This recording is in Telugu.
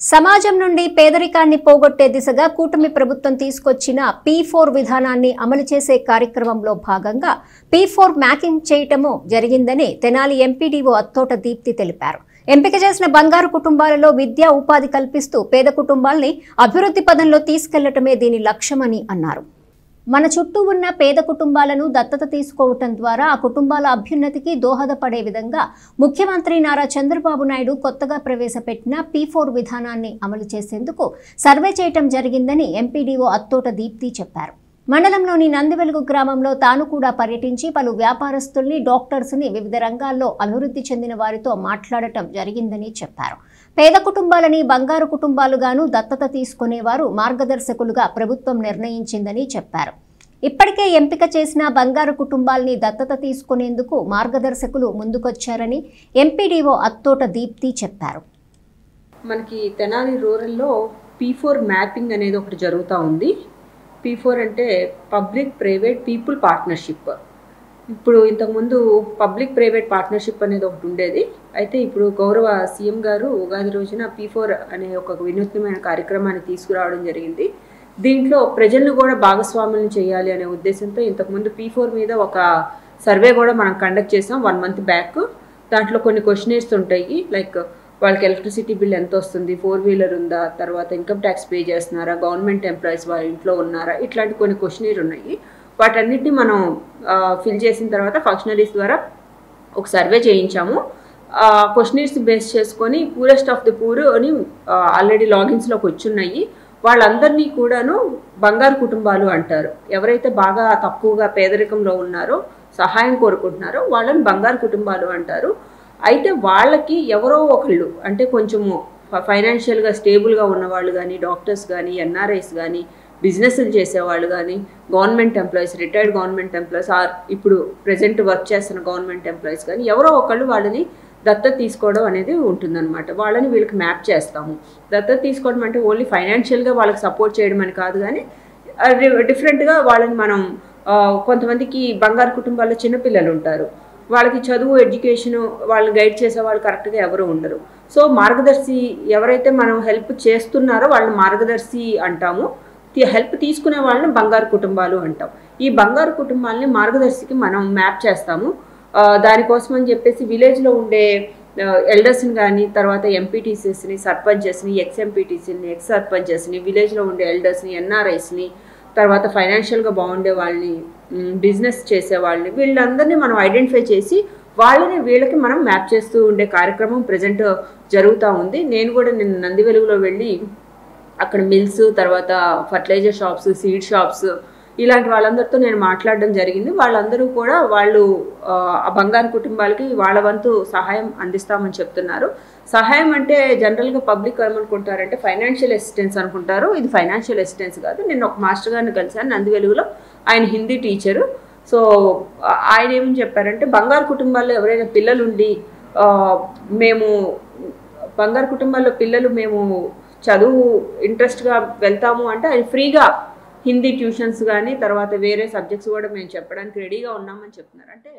సమాజం నుండి పేదరికాన్ని పోగొట్టే దిశగా కూటమి ప్రభుత్వం తీసుకొచ్చిన P4 విధానాన్ని అమలు చేసే కార్యక్రమంలో భాగంగా P4 మ్యాపింగ్ చేయటము జరిగిందని తెనాలి ఎంపీడీఓ అత్తోట దీప్తి తెలిపారు. ఎంపిక చేసిన బంగారు కుటుంబాలలో విద్యా ఉపాధి కల్పిస్తూ పేద కుటుంబాల్ని అభివృద్ధి పదంలో తీసుకెళ్లటమే దీని లక్ష్యమని అన్నారు. మన చుట్టూ ఉన్న పేద కుటుంబాలను దత్తత తీసుకోవటం ద్వారా ఆ కుటుంబాల అభ్యున్నతికి దోహదపడే విధంగా ముఖ్యమంత్రి నారా చంద్రబాబు నాయుడు కొత్తగా ప్రవేశపెట్టిన P4 విధానాన్ని అమలు చేసేందుకు సర్వే చేయటం జరిగిందని ఎంపీడీఓ అత్తోట దీప్తి చెప్పారు. మండలంలోని నందివెలుగు గ్రామంలో తాను కూడా పర్యటించి పలు వ్యాపారస్తుల్ని, డాక్టర్స్ని, వివిధ రంగాల్లో అభివృద్ధి చెందిన వారితో మాట్లాడటం జరిగిందని చెప్పారు. పేద కుటుంబాలని బంగారు కుటుంబాలుగాను దత్తత తీసుకునేవారు మార్గదర్శకులుగా ప్రభుత్వం నిర్ణయించిందని చెప్పారు. ఇప్పటికే ఎంపిక చేసిన బంగారు కుటుంబాలని దత్తత తీసుకునేందుకు మార్గదర్శకులు ముందుకొచ్చారని ఎంపీడీఓ అత్తోట దీప్తి చెప్పారు. మనకి తెనాలి రూరల్లో P4 మ్యాపింగ్ అనేది ఒకటి జరుగుతూ ఉంది. P4 అంటే పబ్లిక్ ప్రైవేట్ పీపుల్ పార్ట్నర్షిప్. ఇప్పుడు ఇంతకుముందు పబ్లిక్ ప్రైవేట్ పార్ట్నర్షిప్ అనేది ఒకటి ఉండేది. అయితే ఇప్పుడు గౌరవ సీఎం గారు ఉగాది రోజున P4 అనే ఒక వినూత్నమైన కార్యక్రమాన్ని తీసుకురావడం జరిగింది. దీంట్లో ప్రజలను కూడా భాగస్వాములను చేయాలి అనే ఉద్దేశంతో ఇంతకుముందు P4 మీద ఒక సర్వే కూడా మనం కండక్ట్ చేసాం 1 month బ్యాక్. దాంట్లో కొన్ని క్వశ్చనర్స్ ఉంటాయి, లైక్ వాళ్ళకి ఎలక్ట్రిసిటీ బిల్ ఎంత వస్తుంది, 4-wheeler ఉందా, తర్వాత ఇన్కమ్ ట్యాక్స్ పే చేస్తున్నారా, గవర్నమెంట్ ఎంప్లాయీస్ వాళ్ళ ఇంట్లో ఉన్నారా, ఇట్లాంటి కొన్ని క్వశ్చనర్ ఉన్నాయి. వాటన్నిటిని మనం ఫిల్ చేసిన తర్వాత ఫంక్షనరీస్ ద్వారా ఒక సర్వే చేయించాము. క్వశ్చనర్స్ బేస్ చేసుకొని పూరెస్ట్ ఆఫ్ ది పూర్ అని ఆల్రెడీ లాగిన్స్లోకి వచ్చున్నాయి. వాళ్ళందరినీ కూడాను బంగారు కుటుంబాలు అంటారు. ఎవరైతే బాగా తక్కువగా పేదరికంలో ఉన్నారో, సహాయం కోరుకుంటున్నారో వాళ్ళని బంగారు కుటుంబాలు అంటారు. అయితే వాళ్ళకి ఎవరో ఒకళ్ళు అంటే కొంచెము ఫైనాన్షియల్గా స్టేబుల్గా ఉన్నవాళ్ళు కానీ, డాక్టర్స్ కానీ, ఎన్ఆర్ఐస్ కానీ, బిజినెస్లు చేసేవాళ్ళు కానీ, government employees, retired government employees or ఇప్పుడు ప్రజెంట్ వర్క్ చేస్తున్న గవర్నమెంట్ ఎంప్లాయీస్ కానీ ఎవరో ఒకళ్ళు వాళ్ళని దత్తత తీసుకోవడం అనేది ఉంటుందన్నమాట. వాళ్ళని వీళ్ళకి మ్యాప్ చేస్తాము. దత్తత తీసుకోవడం అంటే ఓన్లీ ఫైనాన్షియల్గా వాళ్ళకి సపోర్ట్ చేయడం అని కాదు, కానీ డిఫరెంట్గా వాళ్ళని మనం కొంతమందికి బంగారు కుటుంబాల్లో చిన్నపిల్లలు ఉంటారు, వాళ్ళకి చదువు, ఎడ్యుకేషను, వాళ్ళని గైడ్ చేసే వాళ్ళు కరెక్ట్గా ఎవరు ఉండరు. సో మార్గదర్శి ఎవరైతే మనం హెల్ప్ చేస్తున్నారో వాళ్ళని మార్గదర్శి అంటాము. హెల్ప్ తీసుకునే వాళ్ళని బంగారు కుటుంబాలు అంటాం. ఈ బంగారు కుటుంబాలని మార్గదర్శికి మనం మ్యాప్ చేస్తాము. దానికోసం అని చెప్పేసి విలేజ్లో ఉండే ఎల్డర్స్ని కానీ, తర్వాత ఎంపీటీసీస్ని, సర్పంచెస్ని, ఎక్స్ ఎంపీటీసీని, ఎక్స్ సర్పంచెస్ని, విలేజ్లో ఉండే ఎల్డర్స్ని, ఎన్ఆర్ఐస్ని, తర్వాత ఫైనాన్షియల్గా బాగుండే వాళ్ళని, బిజినెస్ చేసే వాళ్ళని, వీళ్ళందరినీ మనం ఐడెంటిఫై చేసి వాళ్ళని వీళ్ళకి మనం మ్యాప్ చేస్తూ ఉండే కార్యక్రమం ప్రజెంట్ జరుగుతూ ఉంది. నేను కూడా నిన్న నందివెలుగులో వెళ్ళి అక్కడ మిల్స్, తర్వాత ఫర్టిలైజర్ షాప్స్, సీడ్ షాప్స్, ఇలాంటి వాళ్ళందరితో నేను మాట్లాడడం జరిగింది. వాళ్ళందరూ కూడా వాళ్ళు ఆ బంగారు కుటుంబాలకి వాళ్ళ వంతు సహాయం అందిస్తామని చెప్తున్నారు. సహాయం అంటే జనరల్గా పబ్లిక్ ఏమనుకుంటారంటే ఫైనాన్షియల్ అసిస్టెన్స్ అనుకుంటారు. ఇది ఫైనాన్షియల్ అసిస్టెన్స్ కాదు. నేను ఒక మాస్టర్ గారిని కలిశాను నందివెలుగులో, ఆయన హిందీ టీచరు. సో ఆయన ఏమని చెప్పారంటే బంగారు కుటుంబాల్లో ఎవరైనా పిల్లలుండి మేము బంగారు కుటుంబాల్లో పిల్లలు మేము చదువు ఇంట్రెస్ట్గా వెళ్తాము అంటే ఆయన ఫ్రీగా హిందీ ట్యూషన్స్ కానీ, తర్వాత వేరే సబ్జెక్ట్స్ కూడా మేము చెప్పడానికి రెడీగా ఉన్నామని చెప్తున్నారు. అంటే